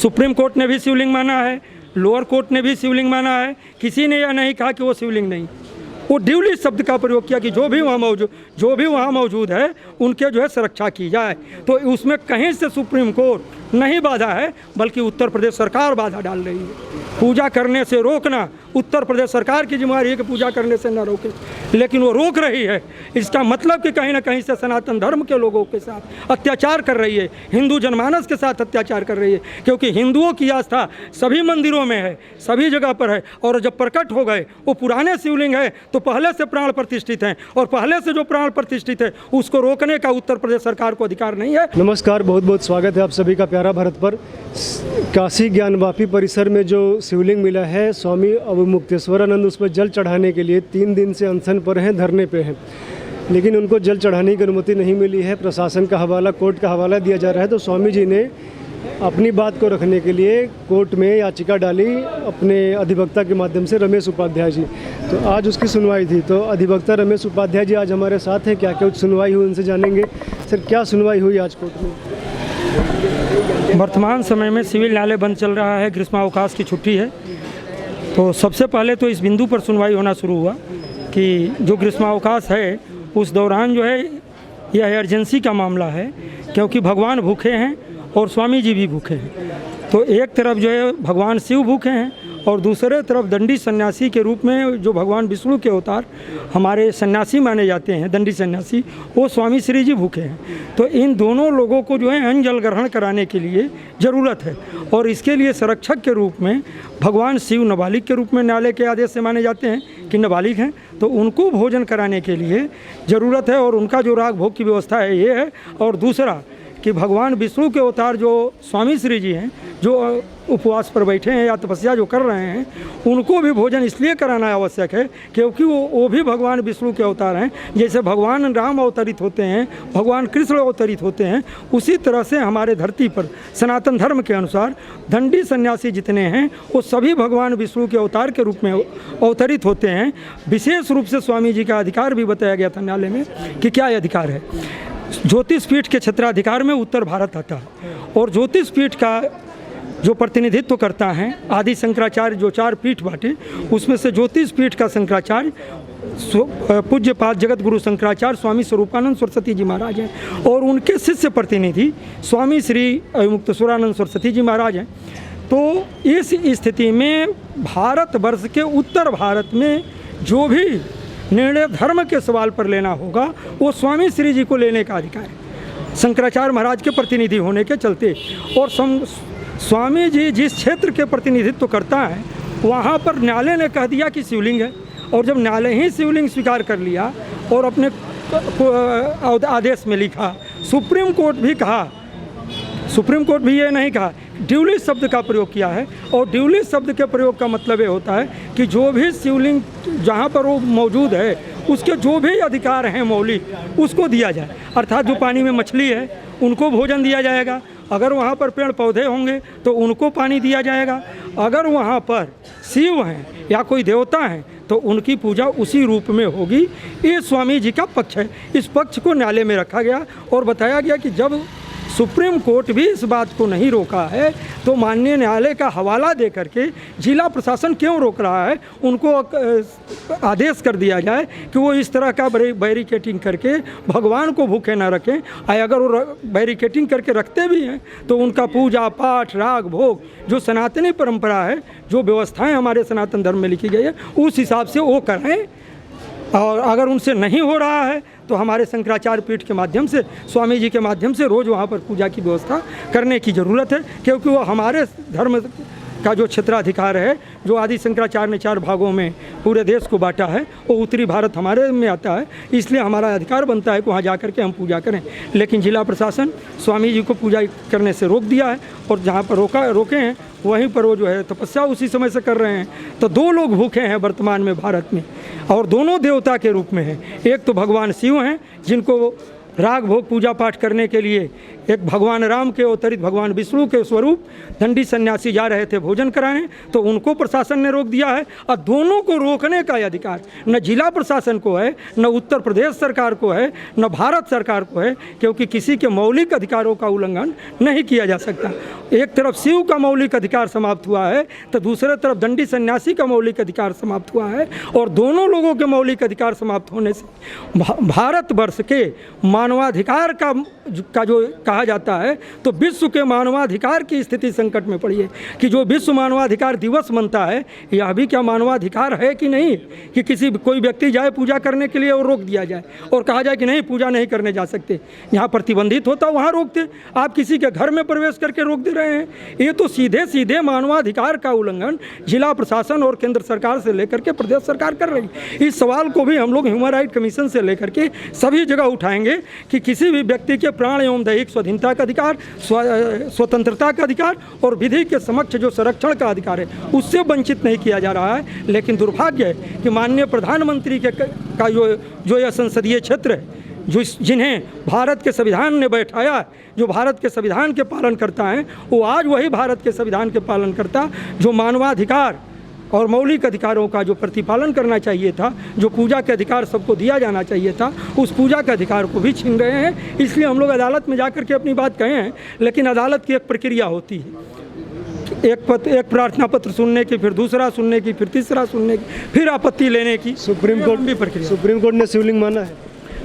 Supreme court ने भी शिवलिंग माना है, लोअर कोर्ट ने भी शिवलिंग माना है। किसी ने यह नहीं कहा कि वो शिवलिंग नहीं। वो ड्यूली शब्द का प्रयोग किया कि जो भी वहाँ मौजूद है उनके जो है सुरक्षा की जाए। तो उसमें कहीं से सुप्रीम कोर्ट नहीं बाधा है, बल्कि उत्तर प्रदेश सरकार बाधा डाल रही है। पूजा करने से रोकना उत्तर प्रदेश सरकार की जिम्मेदारी है कि पूजा करने से न रोके, लेकिन वो रोक रही है। इसका मतलब कि कहीं ना कहीं से सनातन धर्म के लोगों के साथ अत्याचार कर रही है, हिंदू जनमानस के साथ अत्याचार कर रही है। क्योंकि हिंदुओं की आस्था सभी मंदिरों में है, सभी जगह पर है, और जब प्रकट हो गए वो पुराने शिवलिंग है तो पहले से प्राण प्रतिष्ठित हैं, और पहले से जो प्राण प्रतिष्ठित है उसको रोकने का उत्तर प्रदेश सरकार को अधिकार नहीं है। नमस्कार, बहुत बहुत स्वागत है आप सभी का प्यारा भारत पर। काशी ज्ञानवापी परिसर में जो शिवलिंग मिला है, स्वामी अवमुक्तेश्वरानंद उस पर जल चढ़ाने के लिए 3 दिन से अनशन पर हैं, धरने पे हैं, लेकिन उनको जल चढ़ाने की अनुमति नहीं मिली है। प्रशासन का हवाला, कोर्ट का हवाला दिया जा रहा है। तो स्वामी जी ने अपनी बात को रखने के लिए कोर्ट में याचिका डाली अपने अधिवक्ता के माध्यम से, रमेश उपाध्याय जी। तो आज उसकी सुनवाई थी। तो अधिवक्ता रमेश उपाध्याय जी आज हमारे साथ हैं। क्या क्या सुनवाई हुई उनसे जानेंगे। सर, क्या सुनवाई हुई आज कोर्ट में? वर्तमान समय में सिविल न्यायालय बंद चल रहा है, ग्रीष्मावकाश की छुट्टी है। तो सबसे पहले तो इस बिंदु पर सुनवाई होना शुरू हुआ कि जो ग्रीष्मावकाश है उस दौरान जो है यह इमरजेंसी का मामला है, क्योंकि भगवान भूखे हैं और स्वामी जी भी भूखे हैं। तो एक तरफ जो है भगवान शिव भूखे हैं और दूसरे तरफ दंडी सन्यासी के रूप में जो भगवान विष्णु के अवतार हमारे सन्यासी माने जाते हैं, दंडी सन्यासी, वो स्वामी श्री जी भूखे हैं। तो इन दोनों लोगों को जो है अन्न जल ग्रहण कराने के लिए ज़रूरत है, और इसके लिए संरक्षक के रूप में भगवान शिव नाबालिग के रूप में न्यायालय के आदेश से माने जाते हैं कि नाबालिग हैं, तो उनको भोजन कराने के लिए ज़रूरत है, और उनका जो राग भोग की व्यवस्था है ये है। और दूसरा कि भगवान विष्णु के अवतार जो स्वामी श्री जी हैं, जो उपवास पर बैठे हैं या तपस्या जो कर रहे हैं, उनको भी भोजन इसलिए कराना आवश्यक है क्योंकि वो भी भगवान विष्णु के अवतार हैं। जैसे भगवान राम अवतरित होते हैं, भगवान कृष्ण अवतरित होते हैं, उसी तरह से हमारे धरती पर सनातन धर्म के अनुसार दंडी सन्यासी जितने हैं वो सभी भगवान विष्णु के अवतार के रूप में अवतरित होते हैं। विशेष रूप से स्वामी जी का अधिकार भी बताया गया था न्यायालय में कि क्या अधिकार है। ज्योतिष पीठ के क्षेत्राधिकार में उत्तर भारत आता है, और ज्योतिष पीठ का जो प्रतिनिधित्व करता है आदि शंकराचार्य, जो 4 पीठ बांटे उसमें से ज्योतिष पीठ का शंकराचार्य पूज्यपाद जगत गुरु शंकराचार्य स्वामी स्वरूपानंद सरस्वती जी महाराज हैं, और उनके शिष्य प्रतिनिधि स्वामी श्री अवमुक्तेश्वरानंद सरस्वती जी महाराज हैं। तो इस स्थिति में भारतवर्ष के उत्तर भारत में जो भी निर्णय धर्म के सवाल पर लेना होगा वो स्वामी श्री जी को लेने का अधिकार है, शंकराचार्य महाराज के प्रतिनिधि होने के चलते। और स्वामी जी जिस क्षेत्र के प्रतिनिधित्व करता है वहाँ पर न्यायालय ने कह दिया कि शिवलिंग है, और जब न्यायालय ही शिवलिंग स्वीकार कर लिया और अपने आदेश में लिखा, सुप्रीम कोर्ट भी कहा, सुप्रीम कोर्ट भी ये नहीं कहा, ड्यूली शब्द का प्रयोग किया है। और ड्यूली शब्द के प्रयोग का मतलब ये होता है कि जो भी शिवलिंग जहाँ पर वो मौजूद है उसके जो भी अधिकार हैं मौलिक उसको दिया जाए। अर्थात जो पानी में मछली है उनको भोजन दिया जाएगा, अगर वहाँ पर पेड़ पौधे होंगे तो उनको पानी दिया जाएगा, अगर वहाँ पर शिव हैं या कोई देवता हैं तो उनकी पूजा उसी रूप में होगी। ये स्वामी जी का पक्ष है। इस पक्ष को न्यायालय में रखा गया और बताया गया कि जब सुप्रीम कोर्ट भी इस बात को नहीं रोका है तो माननीय न्यायालय का हवाला दे करके जिला प्रशासन क्यों रोक रहा है, उनको आदेश कर दिया जाए कि वो इस तरह का बैरिकेटिंग करके भगवान को भूखे ना रखें। अगर वो बैरिकेटिंग करके रखते भी हैं तो उनका पूजा पाठ राग भोग जो सनातनी परंपरा है, जो व्यवस्थाएं हमारे सनातन धर्म में लिखी गई है, उस हिसाब से वो करें। और अगर उनसे नहीं हो रहा है तो हमारे शंकराचार्य पीठ के माध्यम से, स्वामी जी के माध्यम से रोज़ वहाँ पर पूजा की व्यवस्था करने की ज़रूरत है, क्योंकि वो हमारे धर्म का जो क्षेत्राधिकार है, जो आदि शंकराचार्य ने 4 भागों में पूरे देश को बांटा है, वो उत्तरी भारत हमारे में आता है, इसलिए हमारा अधिकार बनता है कि वहाँ जा कर के हम पूजा करें। लेकिन जिला प्रशासन स्वामी जी को पूजा करने से रोक दिया है, और जहाँ पर रोके हैं वहीं पर वो जो है तपस्या उसी समय से कर रहे हैं। तो 2 लोग भूखे हैं वर्तमान में भारत में, और दोनों देवता के रूप में हैं। एक तो भगवान शिव हैं जिनको राग भोग पूजा पाठ करने के लिए एक भगवान राम के अवतरित भगवान विष्णु के स्वरूप दंडी सन्यासी जा रहे थे भोजन कराने, तो उनको प्रशासन ने रोक दिया है। और दोनों को रोकने का अधिकार न जिला प्रशासन को है, न उत्तर प्रदेश सरकार को है, न भारत सरकार को है, क्योंकि किसी के मौलिक अधिकारों का उल्लंघन नहीं किया जा सकता। एक तरफ शिव का मौलिक अधिकार समाप्त हुआ है, तो दूसरे तरफ दंडी सन्यासी का मौलिक अधिकार समाप्त हुआ है, और दोनों लोगों के मौलिक अधिकार समाप्त होने से भारतवर्ष के मानवाधिकार का जो कहा जाता है, तो विश्व के मानवाधिकार की स्थिति संकट में पड़ी है। कि जो विश्व मानवाधिकार दिवस मनता है, यह भी क्या मानवाधिकार है कि नहीं, कि कोई व्यक्ति जाए पूजा करने के लिए और रोक दिया जाए और कहा जाए कि नहीं पूजा नहीं करने जा सकते। यहाँ प्रतिबंधित होता वहाँ रोकते, आप किसी के घर में प्रवेश करके रोक दे रहे हैं। ये तो सीधे सीधे मानवाधिकार का उल्लंघन जिला प्रशासन और केंद्र सरकार से लेकर के प्रदेश सरकार कर रही है। इस सवाल को भी हम लोग ह्यूमन राइट कमीशन से लेकर के सभी जगह उठाएंगे कि किसी भी व्यक्ति के प्राण एवं दैहिक स्वाधीनता का अधिकार, स्वतंत्रता का अधिकार और विधि के समक्ष जो संरक्षण का अधिकार है, उससे वंचित नहीं किया जा रहा है। लेकिन दुर्भाग्य है कि माननीय प्रधानमंत्री का जो यह संसदीय क्षेत्र है, जिन्हें भारत के संविधान ने बैठाया, जो भारत के संविधान के पालन करता है, वो आज वही भारत के संविधान के पालन करता जो मानवाधिकार और मौलिक अधिकारों का जो प्रतिपालन करना चाहिए था, जो पूजा के अधिकार सबको दिया जाना चाहिए था, उस पूजा के अधिकार को भी छीन रहे हैं। इसलिए हम लोग अदालत में जाकर के अपनी बात कहे हैं, लेकिन अदालत की एक प्रक्रिया होती है, एक प्रार्थना पत्र सुनने की, फिर दूसरा सुनने की, फिर तीसरा सुनने की, फिर आपत्ति लेने की। सुप्रीम कोर्ट ने शिवलिंग माना है,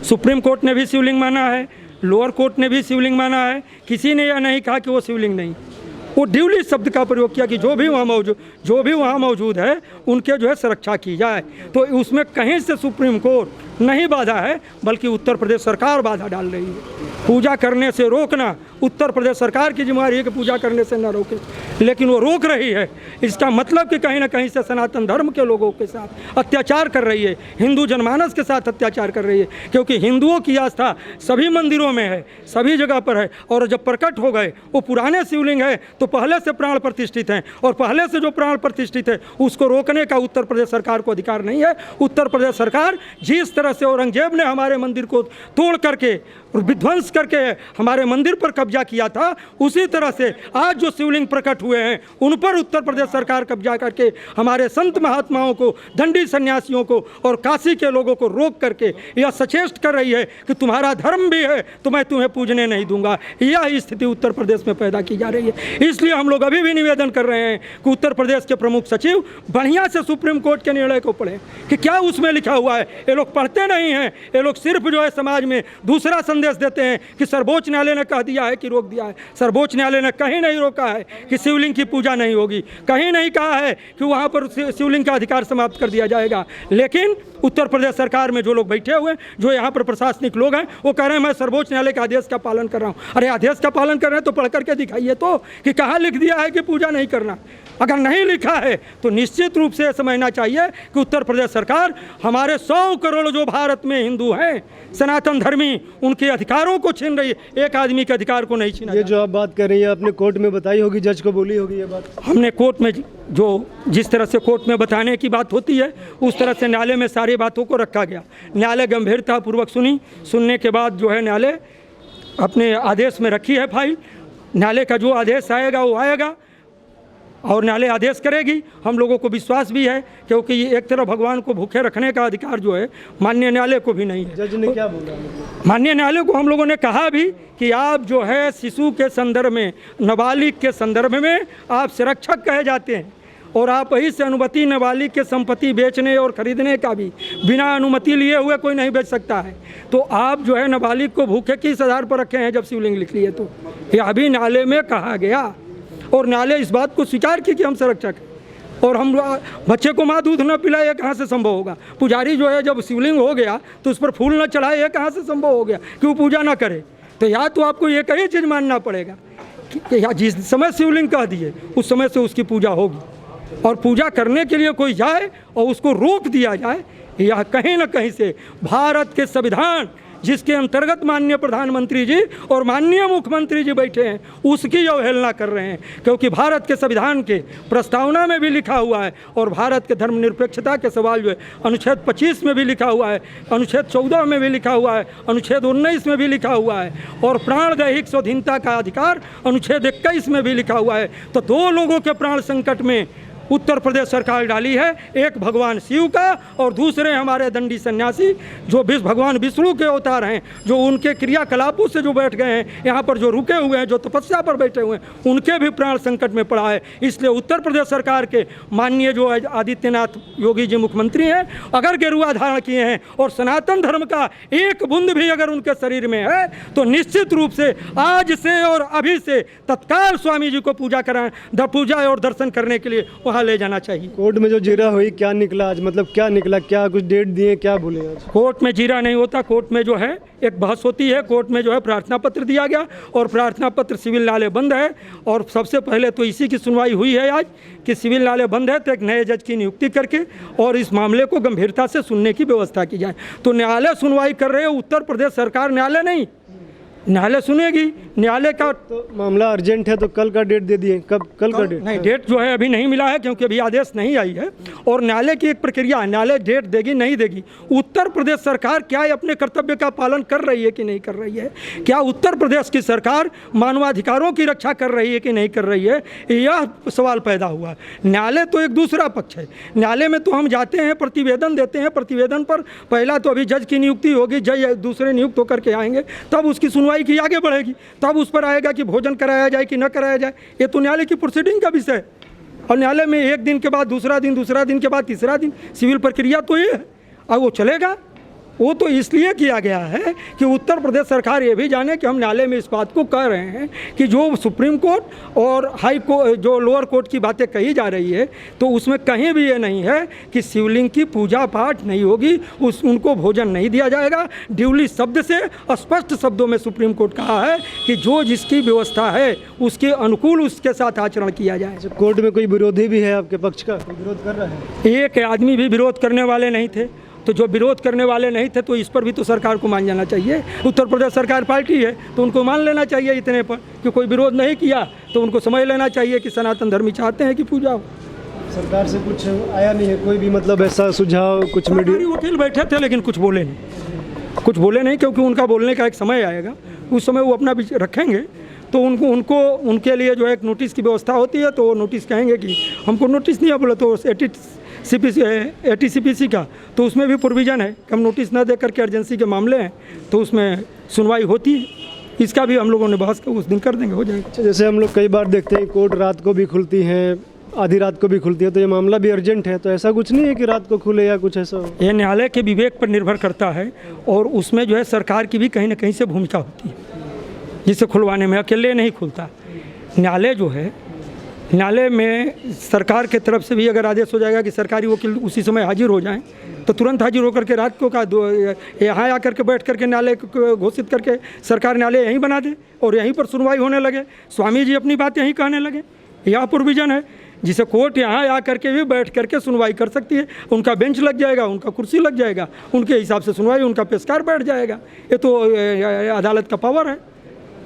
सुप्रीम कोर्ट ने भी शिवलिंग माना है, लोअर कोर्ट ने भी शिवलिंग माना है। किसी ने यह नहीं कहा कि वो शिवलिंग नहीं, वो ड्यूली शब्द का प्रयोग किया कि जो भी वहाँ मौजूद है उनके जो है सुरक्षा की जाए। तो उसमें कहीं से सुप्रीम कोर्ट नहीं बाधा है, बल्कि उत्तर प्रदेश सरकार बाधा डाल रही है। पूजा करने से रोकना उत्तर प्रदेश सरकार की जिम्मेदारी है कि पूजा करने से न रोके, लेकिन वो रोक रही है। इसका मतलब कि कहीं ना कहीं से सनातन धर्म के लोगों के साथ अत्याचार कर रही है, हिंदू जनमानस के साथ अत्याचार कर रही है। क्योंकि हिंदुओं की आस्था सभी मंदिरों में है, सभी जगह पर है, और जब प्रकट हो गए वो पुराने शिवलिंग है तो पहले से प्राण प्रतिष्ठित हैं, और पहले से जो प्राण प्रतिष्ठित है उसको रोकने का उत्तर प्रदेश सरकार को अधिकार नहीं है। उत्तर प्रदेश सरकार जिस तरह से औरंगजेब ने हमारे मंदिर को तोड़ करके विध्वंस करके हमारे मंदिर पर कब्जा किया था, उसी तरह से आज जो शिवलिंग प्रकट हुए हैं उन पर उत्तर प्रदेश सरकार कब्जा करके हमारे संत महात्माओं को, दंडी सन्यासियों को और काशी के लोगों को रोक करके यह सचेष्ट कर रही है कि तुम्हारा धर्म भी है तो मैं तुम्हें पूजने नहीं दूंगा। यह स्थिति उत्तर प्रदेश में पैदा की जा रही है। इसलिए हम लोग अभी भी निवेदन कर रहे हैं कि उत्तर प्रदेश के प्रमुख सचिव बढ़िया से सुप्रीम कोर्ट के निर्णय को पढ़ें कि क्या उसमें लिखा हुआ है। ये लोग पढ़ते नहीं हैं, ये लोग सिर्फ जो है समाज में दूसरा संदेश देते हैं कि सर्वोच्च न्यायालय ने कह दिया है कि रोक दिया है। सर्वोच्च न्यायालय ने कहीं नहीं रोका है कि शिवलिंग की पूजा नहीं होगी, कहीं नहीं कहा है कि वहाँ पर शिवलिंग का अधिकार समाप्त कर दिया जाएगा। लेकिन उत्तर प्रदेश सरकार में जो लोग बैठे हुए हैं, जो यहाँ पर प्रशासनिक लोग हैं, वो कह रहे हैं मैं सर्वोच्च न्यायालय के आदेश का पालन कर रहा हूँ। अरे आदेश का पालन कर रहे हैं तो पढ़ करके दिखाइए तो कि कहाँ लिख दिया है कि पूजा नहीं करना। अगर नहीं लिखा है तो निश्चित रूप से समझना चाहिए कि उत्तर प्रदेश सरकार हमारे 100 करोड़ जो भारत में हिंदू हैं, सनातन धर्मी, उनके अधिकारों को छीन रही है। एक आदमी के अधिकार को नहीं छीना। ये जो आप बात कर रही हैं आपने कोर्ट में बताई होगी, जज को बोली होगी ये बात? हमने कोर्ट में जिस तरह से कोर्ट में बताने की बात होती है उस तरह से न्यायालय में सारी बातों को रखा गया। न्यायालय गंभीरतापूर्वक सुनने के बाद जो है न्यायालय अपने आदेश में रखी है फाइल। न्यायालय का जो आदेश आएगा वो आएगा और न्यायालय आदेश करेगी। हम लोगों को विश्वास भी है क्योंकि एक तरफ भगवान को भूखे रखने का अधिकार जो है माननीय न्यायालय को भी नहीं है। जज ने क्या बोला? माननीय न्यायालय को हम लोगों ने कहा भी कि आप जो है शिशु के संदर्भ में, नाबालिग के संदर्भ में आप संरक्षक कहे जाते हैं और आप ही से अनुमति नाबालिग के संपत्ति बेचने और खरीदने का भी बिना अनुमति लिए हुए कोई नहीं बेच सकता है। तो आप जो है नाबालिग को भूखे किस आधार पर रखे हैं जब शिवलिंग लिख लिए? तो यह भी न्यायालय में कहा गया और न्यायालय इस बात को स्वीकार की कि हम संरक्षक हैं और हम बच्चे को माँ दूध न पिलाए, कहाँ से संभव होगा? पुजारी जो है जब शिवलिंग हो गया तो उस पर फूल न चढ़ाए, ये कहाँ से संभव हो गया कि वो पूजा ना करे? तो या तो आपको ये कई चीज़ मानना पड़ेगा कि या जिस समय शिवलिंग कह दिए उस समय से उसकी पूजा होगी और पूजा करने के लिए कोई जाए और उसको रोक दिया जाए, यह कहीं ना कहीं से भारत के संविधान जिसके अंतर्गत माननीय प्रधानमंत्री जी और माननीय मुख्यमंत्री जी बैठे हैं, उसकी अवहेलना कर रहे हैं। क्योंकि भारत के संविधान के प्रस्तावना में भी लिखा हुआ है और भारत के धर्मनिरपेक्षता के सवाल जो है अनुच्छेद 25 में भी लिखा हुआ है, अनुच्छेद 14 में भी लिखा हुआ है, अनुच्छेद 19 में भी लिखा हुआ है और प्राण दैहिक स्वाधीनता का अधिकार अनुच्छेद 21 में भी लिखा हुआ है। तो दो लोगों के प्राण संकट में उत्तर प्रदेश सरकार डाली है, एक भगवान शिव का और दूसरे हमारे दंडी सन्यासी जो भगवान विष्णु के अवतार हैं, जो उनके क्रियाकलापों से जो बैठ गए हैं, यहाँ पर जो रुके हुए हैं, जो तपस्या पर बैठे हुए हैं, उनके भी प्राण संकट में पड़ा है। इसलिए उत्तर प्रदेश सरकार के माननीय जो आदित्यनाथ योगी जी मुख्यमंत्री हैं, अगर गेरुआ धारण किए हैं और सनातन धर्म का एक बूंद भी अगर उनके शरीर में है तो निश्चित रूप से आज से और अभी से तत्काल स्वामी जी को पूजा और दर्शन करने के लिए ले जाना चाहिए। कोर्ट में जो जीरा हुई क्या निकला आज, मतलब क्या निकला, क्या कुछ डेट दिए, क्या बोले आज? कोर्ट में जीरा नहीं होता, कोर्ट में जो है एक बहस होती है। कोर्ट में जो है प्रार्थना पत्र दिया गया और प्रार्थना पत्र सिविल न्यायालय बंद है और सबसे पहले तो इसी की सुनवाई हुई है आज कि सिविल न्यायालय बंद है तो एक नए जज की नियुक्ति करके और इस मामले को गंभीरता से सुनने की व्यवस्था की जाए। तो न्यायालय सुनवाई कर रहे हो, उत्तर प्रदेश सरकार न्यायालय नहीं, न्यायालय सुनेगी। न्यायालय का तो मामला अर्जेंट है तो कल का डेट दे दिए, कब कल का डेट? नहीं, डेट जो है अभी नहीं मिला है क्योंकि अभी आदेश नहीं आई है और न्यायालय की एक प्रक्रिया है, न्यायालय डेट देगी नहीं देगी। उत्तर प्रदेश सरकार क्या अपने कर्तव्य का पालन कर रही है कि नहीं कर रही है, क्या उत्तर प्रदेश की सरकार मानवाधिकारों की रक्षा कर रही है कि नहीं कर रही है, यह सवाल पैदा हुआ है। न्यायालय तो एक दूसरा पक्ष है, न्यायालय में तो हम जाते हैं, प्रतिवेदन देते हैं, प्रतिवेदन पर पहला तो अभी जज की नियुक्ति होगी, जज दूसरे नियुक्त होकर के आएंगे, तब उसकी सुनवाई की आगे बढ़ेगी, तब उस पर आएगा कि भोजन कराया जाए कि न कराया जाए। ये तो न्यायालय की प्रोसीडिंग का विषय है और न्यायालय में एक दिन के बाद दूसरा दिन के बाद तीसरा दिन सिविल प्रक्रिया तो ये है और वो चलेगा। वो तो इसलिए किया गया है कि उत्तर प्रदेश सरकार ये भी जाने कि हम न्यायालय में इस बात को कह रहे हैं कि जो सुप्रीम कोर्ट और हाई कोर्ट जो लोअर कोर्ट की बातें कही जा रही है तो उसमें कहीं भी ये नहीं है कि शिवलिंग की पूजा पाठ नहीं होगी, उनको भोजन नहीं दिया जाएगा। ड्यूली शब्द से स्पष्ट शब्दों में सुप्रीम कोर्ट कहा है कि जो जिसकी व्यवस्था है उसके अनुकूल उसके साथ आचरण किया जाए। कोर्ट में कोई विरोधी भी है आपके पक्ष का, कोई विरोध कर रहा है? एक आदमी भी विरोध करने वाले नहीं थे, तो जो विरोध करने वाले नहीं थे तो इस पर भी तो सरकार को मान जाना चाहिए। उत्तर प्रदेश सरकार पार्टी है तो उनको मान लेना चाहिए इतने पर कि कोई विरोध नहीं किया तो उनको समझ लेना चाहिए कि सनातन धर्मी चाहते हैं कि पूजा हो। सरकार से कुछ आया नहीं है कोई भी, मतलब ऐसा सुझाव? कुछ मीडिया वकील बैठे थे लेकिन कुछ बोले नहीं क्योंकि उनका बोलने का एक समय आएगा, उस समय वो अपना रखेंगे तो उनके लिए जो एक नोटिस की व्यवस्था होती है तो वो नोटिस कहेंगे कि हमको नोटिस नहीं है, बोला तो ATCPC का तो उसमें भी प्रोविज़न है कि हम नोटिस न दे करके अर्जेंसी के मामले हैं तो उसमें सुनवाई होती है। इसका भी हम लोगों ने बहस उस दिन कर देंगे, हो जाएगा। जैसे हम लोग कई बार देखते हैं कोर्ट रात को भी खुलती है, आधी रात को भी खुलती है, तो ये मामला भी अर्जेंट है तो ऐसा कुछ नहीं है कि रात को खुले या कुछ ऐसा हो? ये न्यायालय के विवेक पर निर्भर करता है और उसमें जो है सरकार की भी कहीं ना कहीं से भूमिका होती है, जिसे खुलवाने में अकेले नहीं खुलता। न्यायालय जो है, न्यायालय में सरकार के तरफ से भी अगर आदेश हो जाएगा कि सरकारी वकील उसी समय हाजिर हो जाएं तो तुरंत हाजिर होकर के रात को यहाँ आकर के बैठ करके न्यायालय को घोषित करके सरकार न्यायालय यहीं बना दे और यहीं पर सुनवाई होने लगे, स्वामी जी अपनी बात यहीं कहने लगे। यह प्रोविज़न है जिसे कोर्ट यहाँ आकर के भी बैठ करके सुनवाई कर सकती है। उनका बेंच लग जाएगा, उनका कुर्सी लग जाएगा, उनके हिसाब से सुनवाई, उनका पेशकार बैठ जाएगा। ये तो अदालत का पावर है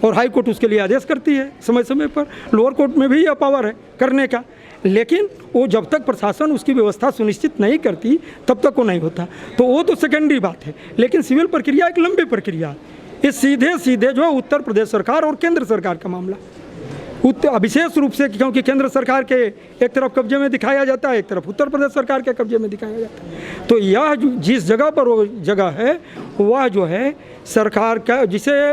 और हाई कोर्ट उसके लिए आदेश करती है समय समय पर। लोअर कोर्ट में भी यह पावर है करने का, लेकिन वो जब तक प्रशासन उसकी व्यवस्था सुनिश्चित नहीं करती तब तक वो नहीं होता। तो वो तो सेकेंडरी बात है, लेकिन सिविल प्रक्रिया एक लंबी प्रक्रिया है। ये सीधे जो उत्तर प्रदेश सरकार और केंद्र सरकार का मामला विशेष रूप से, क्योंकि केंद्र सरकार के एक तरफ कब्जे में दिखाया जाता है, एक तरफ उत्तर प्रदेश सरकार के कब्जे में दिखाया जाता है। तो यह जिस जगह पर वो जगह है वह जो है सरकार का, जिसे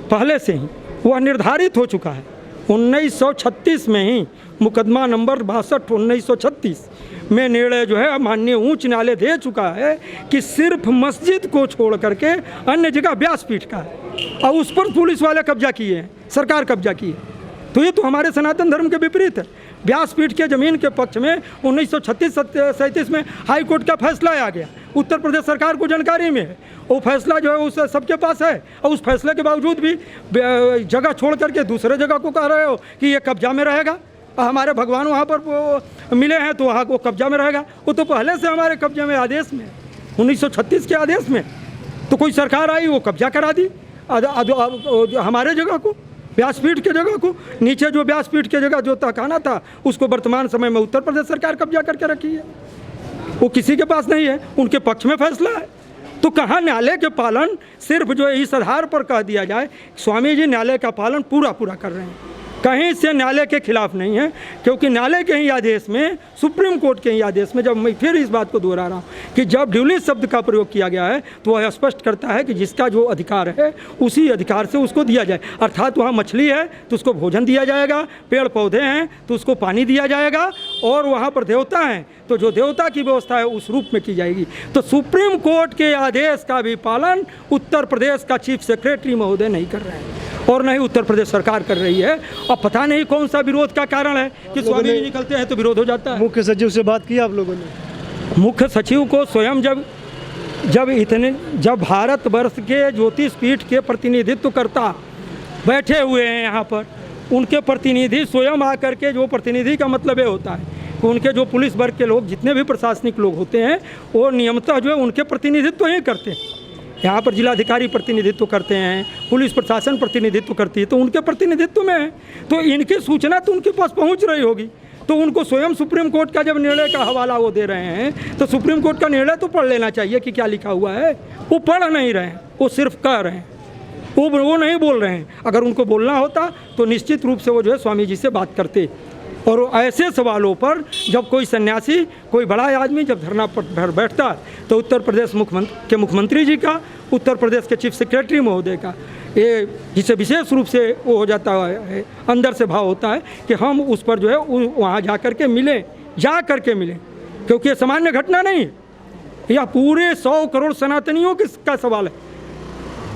पहले से ही वह निर्धारित हो चुका है। 1936 में ही मुकदमा नंबर 62/1936 में निर्णय जो है माननीय उच्च न्यायालय दे चुका है कि सिर्फ मस्जिद को छोड़ करके अन्य जगह व्यासपीठ का है और उस पर पुलिस वाले कब्जा किए हैं, सरकार कब्जा की है। तो ये तो हमारे सनातन धर्म के विपरीत है। व्यासपीठ के ज़मीन के पक्ष में 1936-37 में हाई कोर्ट का फैसला आ गया, उत्तर प्रदेश सरकार को जानकारी में है। वो फैसला जो है उस सबके पास है और उस फैसले के बावजूद भी जगह छोड़ करके दूसरे जगह को कह रहे हो कि ये कब्जा में रहेगा, हमारे भगवान वहाँ पर मिले हैं तो वहाँ वो कब्जा में रहेगा। वो तो पहले से हमारे कब्जे में आदेश में 1936 के आदेश में तो कोई सरकार आई वो कब्जा करा दी हमारे जगह को, व्यासपीठ के जगह को। नीचे जो व्यासपीठ के जगह जो तहखाना था उसको वर्तमान समय में उत्तर प्रदेश सरकार कब्जा करके रखी है, वो किसी के पास नहीं है, उनके पक्ष में फैसला है। तो कहाँ न्यायालय के पालन सिर्फ जो है इस आधार पर कह दिया जाए स्वामी जी न्यायालय का पालन पूरा कर रहे हैं, कहीं से न्यायालय के खिलाफ नहीं है। क्योंकि न्यायालय के ही आदेश में, सुप्रीम कोर्ट के ही आदेश में, जब मैं फिर इस बात को दोहरा रहा हूँ कि जब ड्यूली शब्द का प्रयोग किया गया है तो वह स्पष्ट करता है कि जिसका जो अधिकार है उसी अधिकार से उसको दिया जाए। अर्थात वहाँ मछली है तो उसको भोजन दिया जाएगा, पेड़ पौधे हैं तो उसको पानी दिया जाएगा, और वहाँ पर देवता हैं तो जो देवता की व्यवस्था है उस रूप में की जाएगी। तो सुप्रीम कोर्ट के आदेश का भी पालन उत्तर प्रदेश का चीफ सेक्रेटरी महोदय नहीं कर रहे हैं और नहीं उत्तर प्रदेश सरकार कर रही है। अब पता नहीं कौन सा विरोध का कारण है कि स्वामी जी निकलते हैं तो विरोध हो जाता है। मुख्य सचिव से बात की आप लोगों ने? मुख्य सचिव को स्वयं जब भारतवर्ष के ज्योतिष पीठ के प्रतिनिधित्व करता बैठे हुए हैं यहाँ पर, उनके प्रतिनिधि स्वयं आकर के, जो प्रतिनिधि का मतलब ये होता है कि उनके जो पुलिस वर्ग के लोग, जितने भी प्रशासनिक लोग होते हैं, वो नियमतः जो है उनके प्रतिनिधित्व ही करते हैं। यहाँ पर जिलाधिकारी प्रतिनिधित्व करते हैं, पुलिस प्रशासन प्रतिनिधित्व करती है, तो उनके प्रतिनिधित्व में है। तो इनकी सूचना तो उनके पास पहुँच रही होगी, तो उनको स्वयं सुप्रीम कोर्ट का जब निर्णय का हवाला वो दे रहे हैं तो सुप्रीम कोर्ट का निर्णय तो पढ़ लेना चाहिए कि क्या लिखा हुआ है। वो पढ़ नहीं रहे हैं, वो सिर्फ कह रहे हैं, वो नहीं बोल रहे हैं। अगर उनको बोलना होता तो निश्चित रूप से वो जो है स्वामी जी से बात करते। और ऐसे सवालों पर जब कोई सन्यासी, कोई बड़ा आदमी जब धरना पर बैठता है तो उत्तर प्रदेश मुख्यमंत्री जी का, उत्तर प्रदेश के चीफ सेक्रेटरी महोदय का, ये जिसे विशेष रूप से वो हो जाता है, अंदर से भाव होता है कि हम उस पर जो है वहाँ जा कर के मिलें, क्योंकि ये सामान्य घटना नहीं है, यह पूरे 100 करोड़ सनातनियों का सवाल है।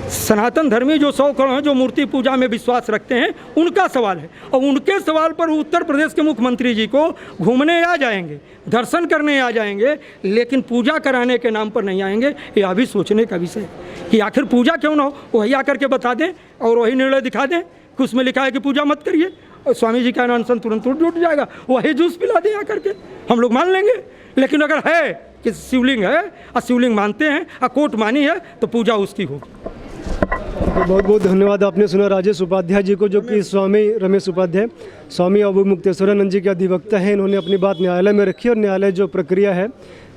सनातन धर्मी जो 100 करोड़ हैं, जो मूर्ति पूजा में विश्वास रखते हैं, उनका सवाल है। और उनके सवाल पर उत्तर प्रदेश के मुख्यमंत्री जी को घूमने आ जाएंगे, दर्शन करने आ जाएंगे, लेकिन पूजा कराने के नाम पर नहीं आएंगे। यह भी सोचने का विषय है कि आखिर पूजा क्यों ना हो, वही आकर के बता दें और वही निर्णय दिखा दें कि उसमें लिखा है कि पूजा मत करिए, और स्वामी जी का अनशन तुरंत जुट जाएगा, वही जूस पिला दें आकर के, हम लोग मान लेंगे। लेकिन अगर है कि शिवलिंग है और शिवलिंग मानते हैं और कोर्ट मानी है तो पूजा उसकी होगी। बहुत बहुत धन्यवाद। आपने सुना राजेश उपाध्याय जी को, जो कि स्वामी रमेश उपाध्याय, स्वामी अवमुक्तेश्वरानंद जी के अधिवक्ता हैं। इन्होंने अपनी बात न्यायालय में रखी और न्यायालय जो प्रक्रिया है,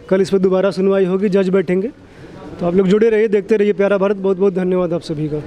कल इस पर दोबारा सुनवाई होगी, जज बैठेंगे। तो आप लोग जुड़े रहिए, देखते रहिए प्यारा भारत। बहुत बहुत धन्यवाद आप सभी का।